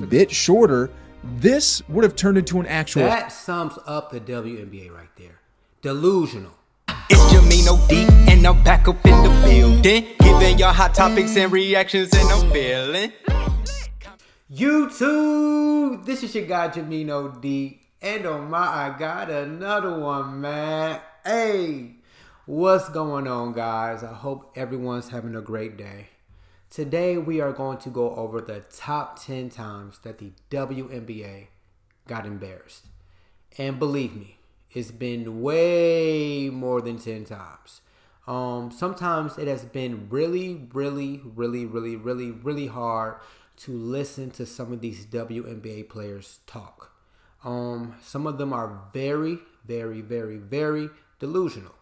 a bit shorter, this would have turned into an actual... That sums up the WNBA right there. Delusional. It's JAMEENOD, and I'm back up in the building, giving y'all hot topics and reactions, and I'm feeling. YouTube, this is your guy JAMEENOD, and oh my, I got another one, man. Hey, what's going on, guys? I hope everyone's having a great day. Today we are going to go over the top 10 times that the WNBA got embarrassed. And believe me, it's been way more than 10 times. Sometimes it has been really hard to listen to some of these WNBA players talk. Some of them are very delusional.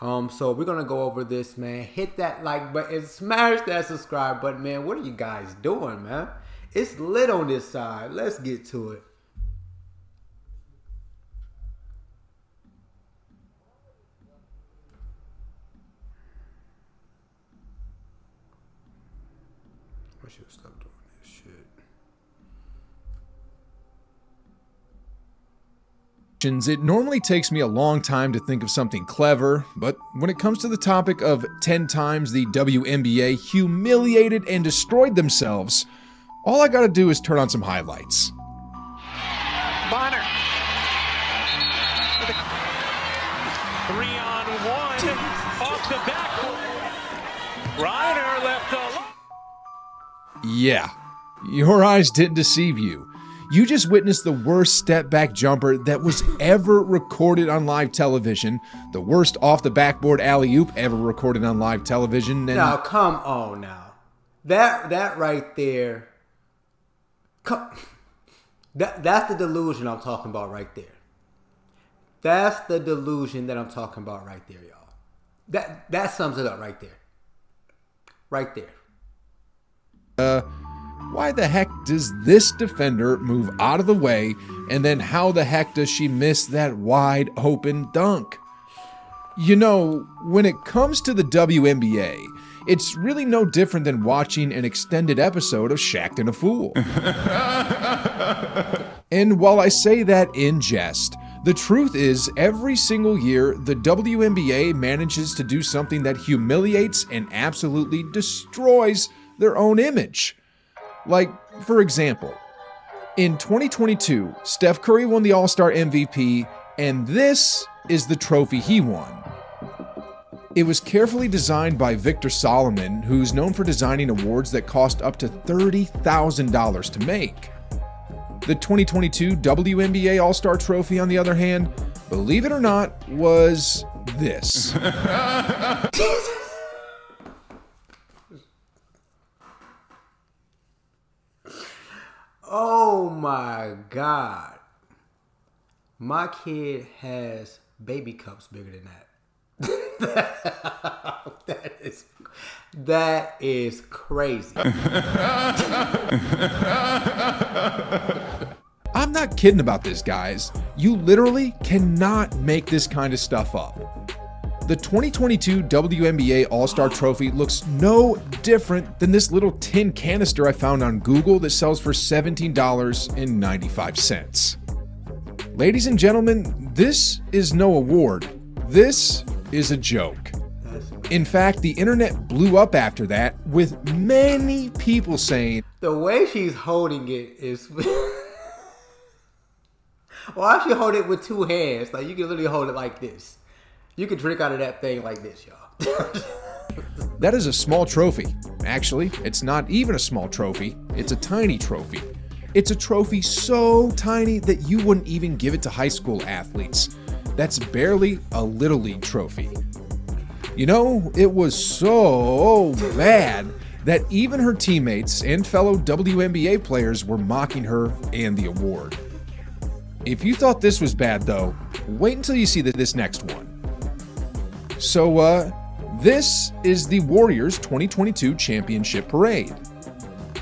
So we're gonna go over this, man. Hit that like button, smash that subscribe button, man. What are you guys doing, man? It's lit on this side. Let's get to it. I should stop doing this shit. It normally takes me a long time to think of something clever, but when it comes to the topic of 10 times the WNBA humiliated and destroyed themselves, all I gotta do is turn on some highlights. Bonner. 3-on-1 off the backboard. Ryder left alone. Yeah, your eyes didn't deceive you. You just witnessed the worst step-back jumper that was ever recorded on live television, the worst off-the-backboard alley-oop ever recorded on live television, and... Now, come on now. That right there... That's the delusion I'm talking about right there. That's the delusion that I'm talking about right there, y'all. That sums it up right there. Right there. Why the heck does this defender move out of the way, and then how the heck does she miss that wide open dunk? You know, when it comes to the WNBA, it's really no different than watching an extended episode of Shaqtin' a Fool. And while I say that in jest, the truth is every single year the WNBA manages to do something that humiliates and absolutely destroys their own image. Like, for example, in 2022, Steph Curry won the All-Star MVP, and this is the trophy he won. It was carefully designed by Victor Solomon, who's known for designing awards that cost up to $30,000 to make. The 2022 WNBA All-Star Trophy, on the other hand, believe it or not, was this. Oh my God. My kid has baby cups bigger than that. That is crazy. I'm not kidding about this, guys. You literally cannot make this kind of stuff up. The 2022 WNBA All-Star Trophy looks no different than this little tin canister I found on Google that sells for $17.95. Ladies and gentlemen, this is no award. This is a joke. In fact, the internet blew up after that, with many people saying, the way she's holding it is... Why she hold it with two hands? Like, you can literally hold it like this. You can drink out of that thing like this, y'all. That is a small trophy. Actually, it's not even a small trophy. It's a tiny trophy. It's a trophy so tiny that you wouldn't even give it to high school athletes. That's barely a Little League trophy. You know, it was so bad that even her teammates and fellow WNBA players were mocking her and the award. If you thought this was bad, though, wait until you see this next one. So, this is the Warriors 2022 Championship Parade.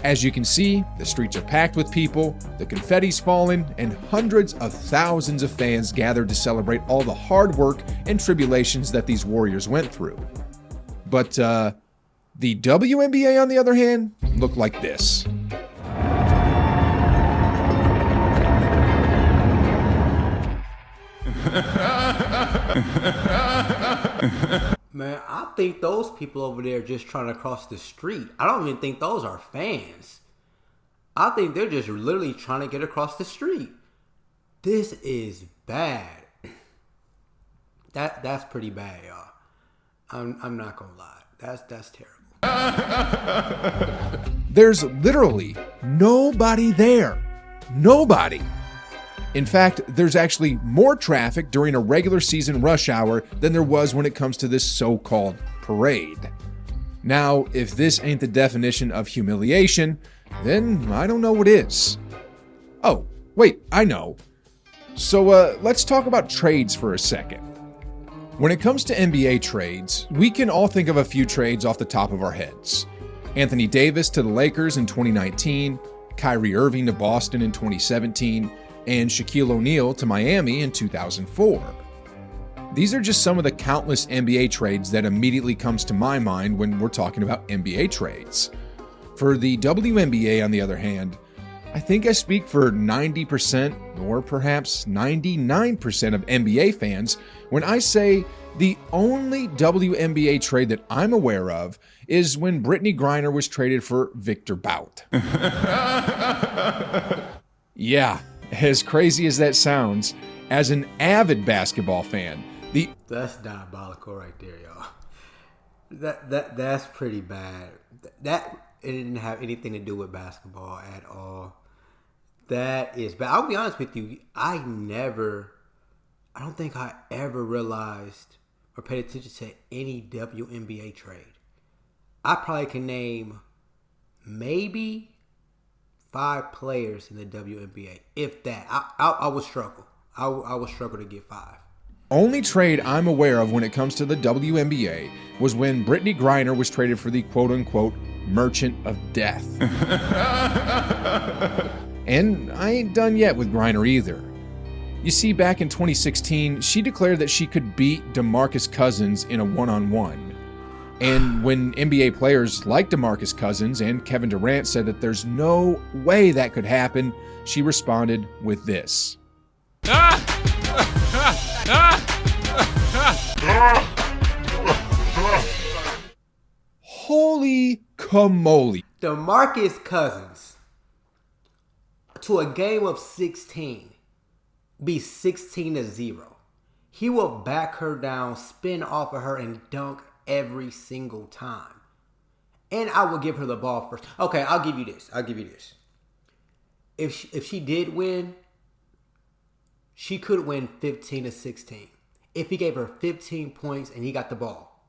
As you can see, the streets are packed with people, the confetti's fallen, and hundreds of thousands of fans gathered to celebrate all the hard work and tribulations that these Warriors went through. But, the WNBA, on the other hand, looked like this. Man, I think those people over there are just trying to cross the street. I don't even think those are fans. I think they're just literally trying to get across the street. This is bad. That's pretty bad, y'all. I'm not gonna lie. That's terrible. There's literally nobody there. Nobody. In fact, there's actually more traffic during a regular season rush hour than there was when it comes to this so-called parade. Now, if this ain't the definition of humiliation, then I don't know what is. Oh, wait, I know. So let's talk about trades for a second. When it comes to NBA trades, we can all think of a few trades off the top of our heads. Anthony Davis to the Lakers in 2019, Kyrie Irving to Boston in 2017, and Shaquille O'Neal to Miami in 2004. These are just some of the countless NBA trades that immediately comes to my mind when we're talking about NBA trades. For the WNBA, on the other hand, I think I speak for 90% or perhaps 99% of NBA fans when I say the only WNBA trade that I'm aware of is when Brittany Griner was traded for Victor Bout. Yeah, as crazy as that sounds, as an avid basketball fan, That's diabolical right there, y'all. That's pretty bad. It didn't have anything to do with basketball at all. That is bad. I'll be honest with you. I don't think I ever realized or paid attention to any WNBA trade. I probably can name maybe 5 players in the WNBA, if that. I would struggle. I would struggle to get 5. only trade I'm aware of when it comes to the WNBA was when Brittany Griner was traded for the quote-unquote Merchant of Death. And I ain't done yet with Griner either. You see, back in 2016, she declared that she could beat DeMarcus Cousins in a one-on-one. And when NBA players like DeMarcus Cousins and Kevin Durant said that there's no way that could happen, she responded with this. Holy camole. DeMarcus Cousins to a game of 16 be 16-0. He will back her down, spin off of her, and dunk every single time. And I will give her the ball first. Okay, I'll give you this. If she did win, she could win 15-16. If he gave her 15 points and he got the ball.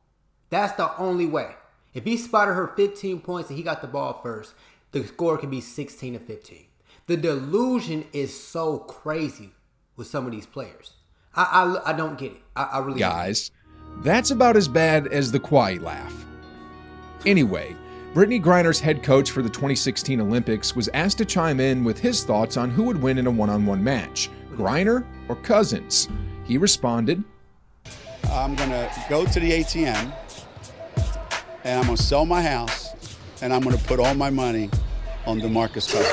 That's the only way. If he spotted her 15 points and he got the ball first, the score could be 16-15. The delusion is so crazy with some of these players. I don't get it. I really Guys, that's about as bad as the Kawhi laugh. Anyway, Brittany Griner's head coach for the 2016 Olympics was asked to chime in with his thoughts on who would win in a one-on-one match, Griner or Cousins. He responded, I'm going to go to the ATM and I'm going to sell my house and I'm going to put all my money on DeMarcus Cousins.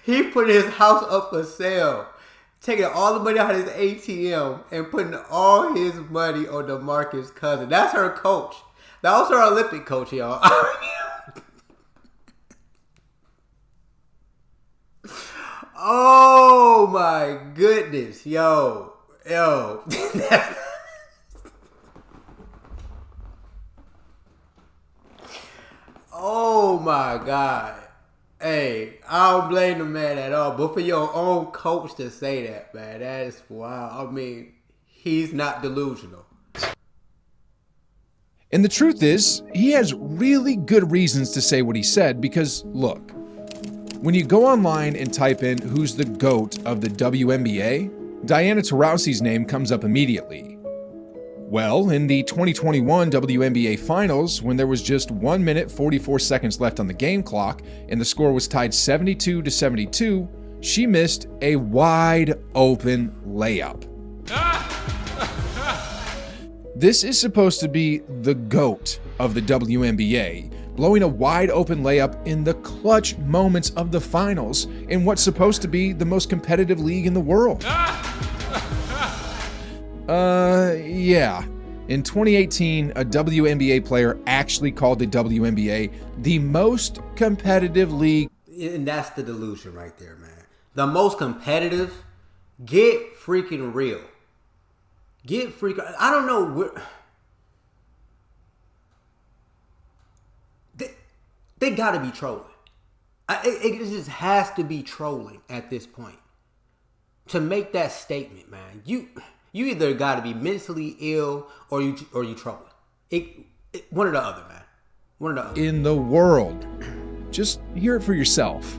He put his house up for sale, taking all the money out of his ATM and putting all his money on DeMarcus Cousins. That's her coach. That was her Olympic coach, y'all. Oh my goodness, yo. Oh my God. Hey, I don't blame the man at all. But for your own coach to say that, man, that is wild. I mean, he's not delusional. and the truth is, he has really good reasons to say what he said because, look, when you go online and type in who's the GOAT of the WNBA, Diana Taurasi's name comes up immediately. Well, in the 2021 WNBA Finals, when there was just 1 minute 44 seconds left on the game clock and the score was tied 72-72, she missed a wide open layup. This is supposed to be the GOAT of the WNBA, blowing a wide open layup in the clutch moments of the finals in what's supposed to be the most competitive league in the world. Yeah. In 2018, a WNBA player actually called the WNBA the most competitive league. And that's the delusion right there, man. The most competitive. Get freaking real. Get freaking. I don't know where. They gotta be trolling. It just has to be trolling at this point to make that statement, man. You either gotta be mentally ill or you trolling. One or the other, man. One or the other. In the world. Just hear it for yourself.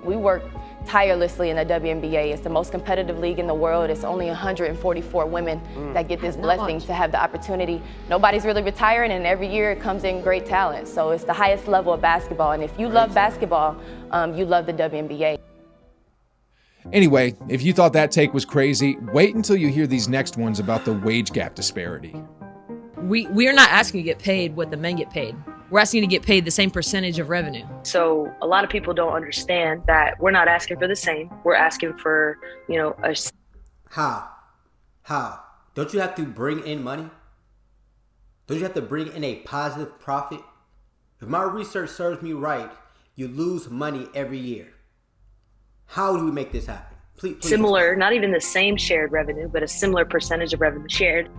We work tirelessly in the WNBA. It's the most competitive league in the world. It's only 144 women that get this blessing to have the opportunity. Nobody's really retiring, and every year it comes in great talent. So it's the highest level of basketball. And if you love basketball, you love the WNBA. Anyway, if you thought that take was crazy, wait until you hear these next ones about the wage gap disparity. We are not asking to get paid what the men get paid. We're asking to get paid the same percentage of revenue. So a lot of people don't understand that we're not asking for the same. We're asking for, a... How? Don't you have to bring in money? Don't you have to bring in a positive profit? If my research serves me right, you lose money every year. How do we make this happen? Please similar, not even the same shared revenue, but a similar percentage of revenue shared.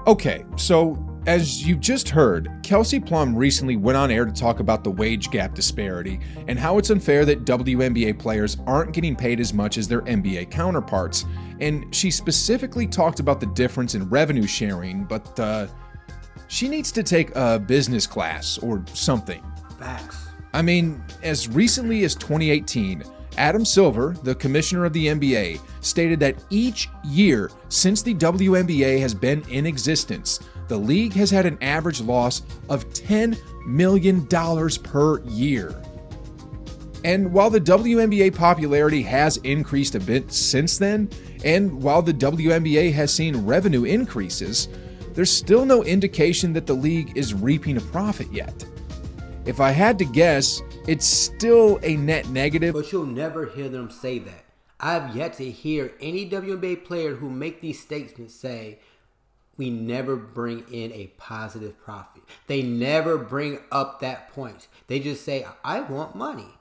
Okay, so as you just heard, Kelsey Plum recently went on air to talk about the wage gap disparity and how it's unfair that WNBA players aren't getting paid as much as their NBA counterparts. And she specifically talked about the difference in revenue sharing, but she needs to take a business class or something. Facts. I mean, as recently as 2018, Adam Silver, the commissioner of the NBA, stated that each year since the WNBA has been in existence, the league has had an average loss of $10 million per year. And while the WNBA popularity has increased a bit since then, and while the WNBA has seen revenue increases, there's still no indication that the league is reaping a profit yet. If I had to guess, it's still a net negative. But you'll never hear them say that. I've yet to hear any WNBA player who make these statements say, we never bring in a positive profit. They never bring up that point. They just say, I want money.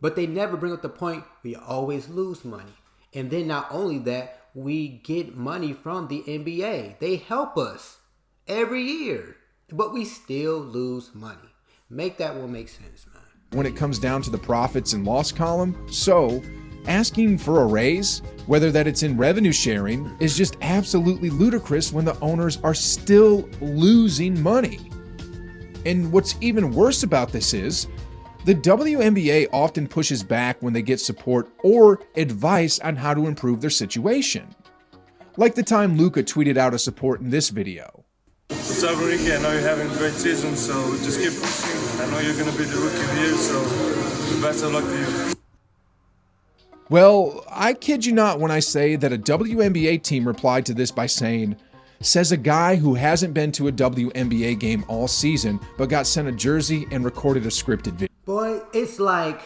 But they never bring up the point, we always lose money. And then not only that, we get money from the NBA. They help us every year, but we still lose money. Make that one make sense, man. When it comes down to the profits and loss column, so asking for a raise, whether that it's in revenue sharing, is just absolutely ludicrous when the owners are still losing money. And what's even worse about this is, the WNBA often pushes back when they get support or advice on how to improve their situation. Like the time Luka tweeted out a support in this video. What's up, Ricky? I know you're having a great season, so just keep pushing. I know you're going to be the rookie of the year, so best of luck to you. Well, I kid you not when I say that a WNBA team replied to this by saying, says a guy who hasn't been to a WNBA game all season, but got sent a jersey and recorded a scripted video. Boy, it's like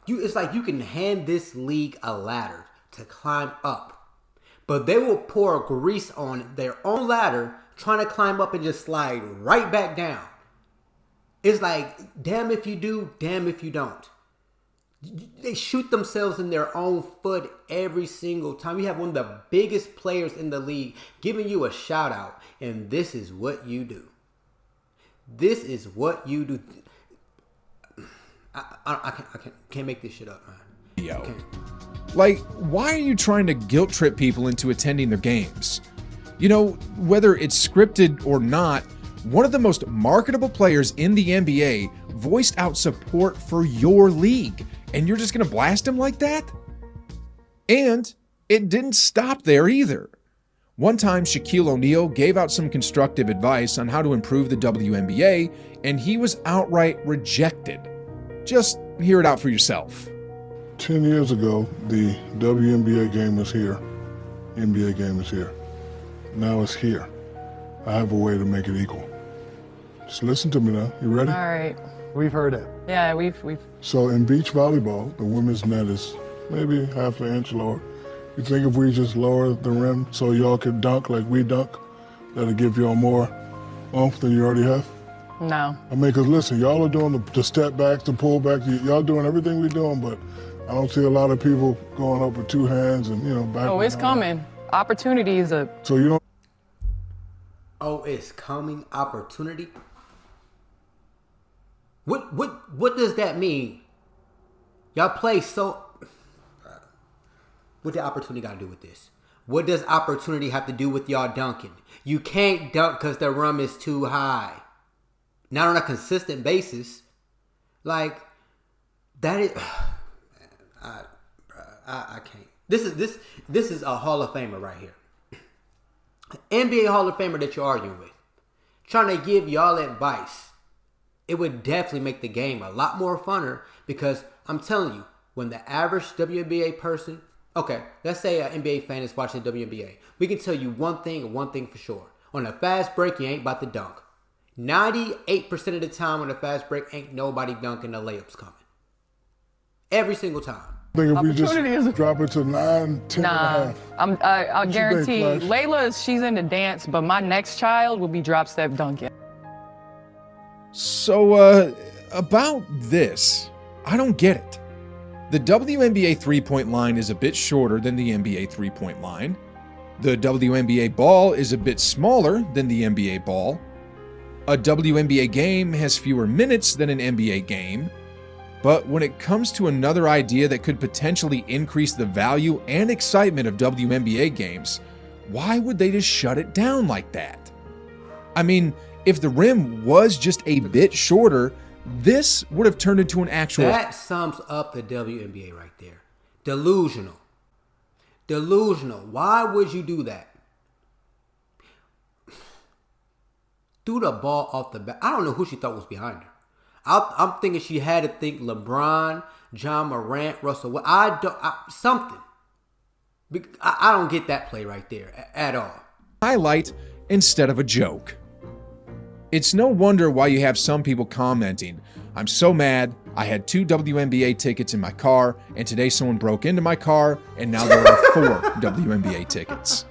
you can hand this league a ladder to climb up. But they will pour grease on their own ladder trying to climb up and just slide right back down. It's like, damn if you do, damn if you don't. They shoot themselves in their own foot every single time. You have one of the biggest players in the league giving you a shout out, and this is what you do. This is what you do. I can't make this shit up, man. Yo. Like, why are you trying to guilt trip people into attending their games? You know, whether it's scripted or not, one of the most marketable players in the NBA voiced out support for your league, and you're just going to blast him like that? And it didn't stop there either. One time, Shaquille O'Neal gave out some constructive advice on how to improve the WNBA, and he was outright rejected. Just hear it out for yourself. 10 years ago, the WNBA game was here. NBA game was here. Now it's here. I have a way to make it equal. Just listen to me now. You ready? All right. We've heard it. Yeah, we've. So in beach volleyball, the women's net is maybe half an inch lower. You think if we just lower the rim so y'all can dunk like we dunk, that'll give y'all more oomph than you already have? No. I mean, because listen, y'all are doing the step backs, the pull back. Y'all doing everything we're doing, but I don't see a lot of people going up with two hands and, back. Oh, it's coming. Opportunity is a... So you don't... Oh, it's coming. Opportunity? What does that mean? Y'all play so... What the opportunity got to do with this? What does opportunity have to do with y'all dunking? You can't dunk because the rim is too high. Not on a consistent basis. Like, that is... I can't. This is a Hall of Famer right here. NBA Hall of Famer that you're arguing with. Trying to give y'all advice. It would definitely make the game a lot more funner because I'm telling you, when the average WNBA person... Okay, let's say an NBA fan is watching the WNBA. We can tell you one thing and one thing for sure. On a fast break, you ain't about to dunk. 98% of the time on a fast break, ain't nobody dunking, the layups coming. Every single time. I think if we just drop it to 9, 10 Nah, and a half. I guarantee think, Flash? Layla, she's in the dance, but my next child will be drop step dunking. So, about this, I don't get it. The WNBA three-point line is a bit shorter than the NBA three-point line. The WNBA ball is a bit smaller than the NBA ball. A WNBA game has fewer minutes than an NBA game. But when it comes to another idea that could potentially increase the value and excitement of WNBA games, why would they just shut it down like that? I mean, if the rim was just a bit shorter, this would have turned into an actual... That sums up the WNBA right there. Delusional. Delusional. Why would you do that? Threw the ball off the back. I don't know who she thought was behind her. I'm thinking she had to think LeBron, John Morant, Russell. Something. I don't get that play right there at all. Highlight instead of a joke. It's no wonder why you have some people commenting, "I'm so mad, I had 2 WNBA tickets in my car, and today someone broke into my car, and now there are 4 WNBA tickets."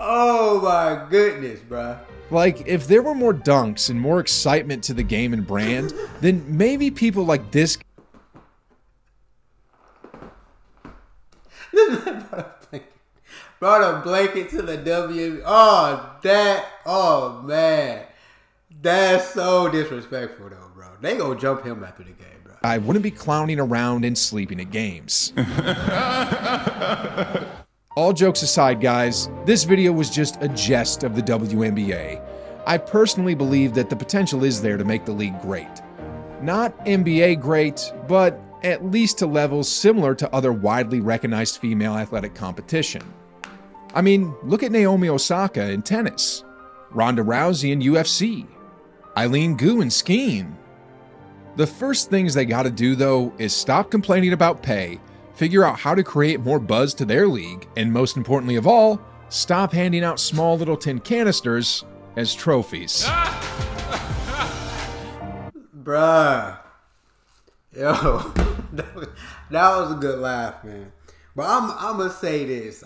Oh my goodness, bruh. Like, if there were more dunks and more excitement to the game and brand, then maybe people like this... Brought a blanket to the WNBA. Oh man. That's so disrespectful though, bro. They gonna jump him after the game, bro. I wouldn't be clowning around and sleeping at games. All jokes aside, guys, this video was just a jest of the WNBA. I personally believe that the potential is there to make the league great. Not NBA great, but at least to levels similar to other widely recognized female athletic competition. I mean, look at Naomi Osaka in tennis, Ronda Rousey in UFC, Eileen Gu in skiing. The first things they gotta do, though, is stop complaining about pay, figure out how to create more buzz to their league, and most importantly of all, stop handing out small little tin canisters as trophies. Bruh. Yo, that was a good laugh, man. But I'm gonna say this.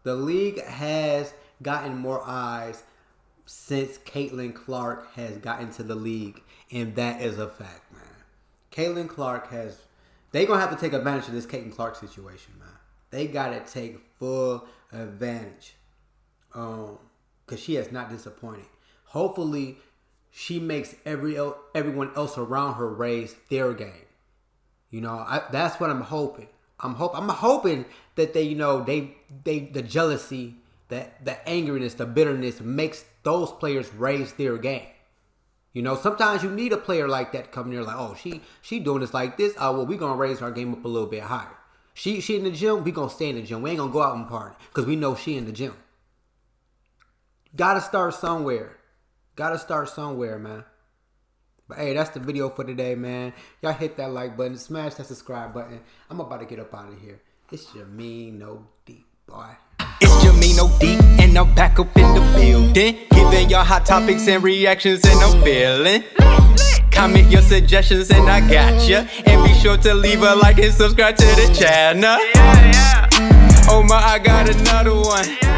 The league has gotten more eyes since Caitlin Clark has gotten to the league, and that is a fact, man. Caitlin Clark has... They gonna have to take advantage of this Caitlin Clark situation, man. They gotta take full advantage, because she has not disappointed. Hopefully, she makes everyone else around her raise their game. You know, that's what I'm hoping. I'm hoping that they, the jealousy, the angeriness, the bitterness makes those players raise their game. You know, sometimes you need a player like that coming here like, oh, she doing this like this. Oh, well, we're going to raise our game up a little bit higher. She in the gym, we going to stay in the gym. We ain't going to go out and party because we know she in the gym. Got to start somewhere. Man. But hey, that's the video for today, man. Y'all hit that like button, smash that subscribe button. I'm about to get up out of here. It's JAMEENOD, boy. It's JAMEENOD, and I'm back up in the building, giving y'all hot topics and reactions, and I'm feeling. Comment your suggestions and I got ya. And be sure to leave a like and subscribe to the channel. Oh my, I got another one.